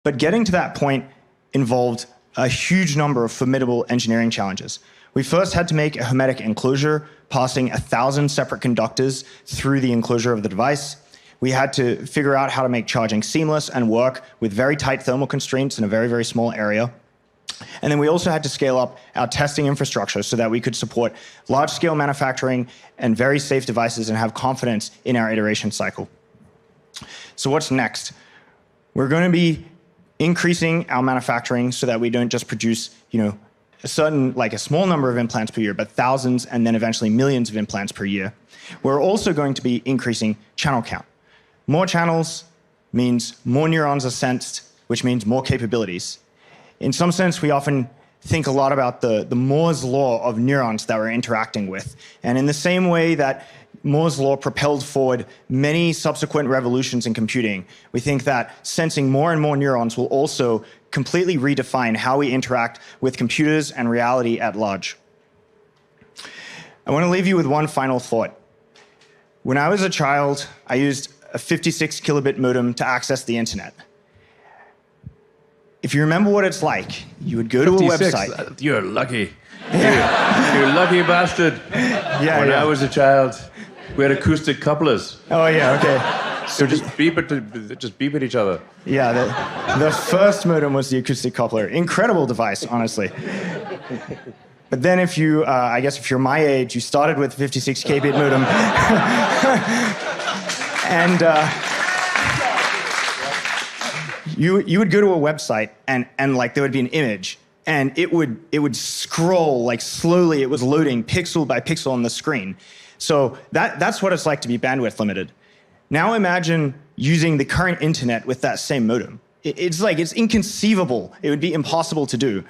But getting to that point involved a huge number of formidable engineering challenges. We first had to make a hermetic enclosure, passing 1,000 separate conductors through the enclosure of the device. We had to figure out how to make charging seamless and work with very tight thermal constraints in a very, very small area. And then we also had to scale up our testing infrastructure so that we could support large-scale manufacturing and very safe devices and have confidence in our iteration cycle. So what's next? We're going to be increasing our manufacturing so that we don't just produce, a small number of implants per year, but thousands and then eventually millions of implants per year. We're also going to be increasing channel count. More channels means more neurons are sensed, which means more capabilities. In some sense, we often think a lot about the Moore's law of neurons that we're interacting with. And in the same way that Moore's law propelled forward many subsequent revolutions in computing, we think that sensing more and more neurons will also completely redefine how we interact with computers and reality at large. I want to leave you with one final thought. When I was a child, I used a 56 kilobit modem to access the internet. If you remember what it's like, you would go to a website. You're lucky. You're lucky bastard. When I was a child, we had acoustic couplers. Oh yeah, okay. So just beep at each other. Yeah, the first modem was the acoustic coupler. Incredible device, honestly. But then if you, if you're my age, you started with 56 kbit modem. And you would go to a website and there would be an image and it would scroll slowly. It was loading pixel by pixel on the screen. So that's what it's like to be bandwidth limited. Now imagine using the current internet with that same modem. It's inconceivable. It would be impossible to do.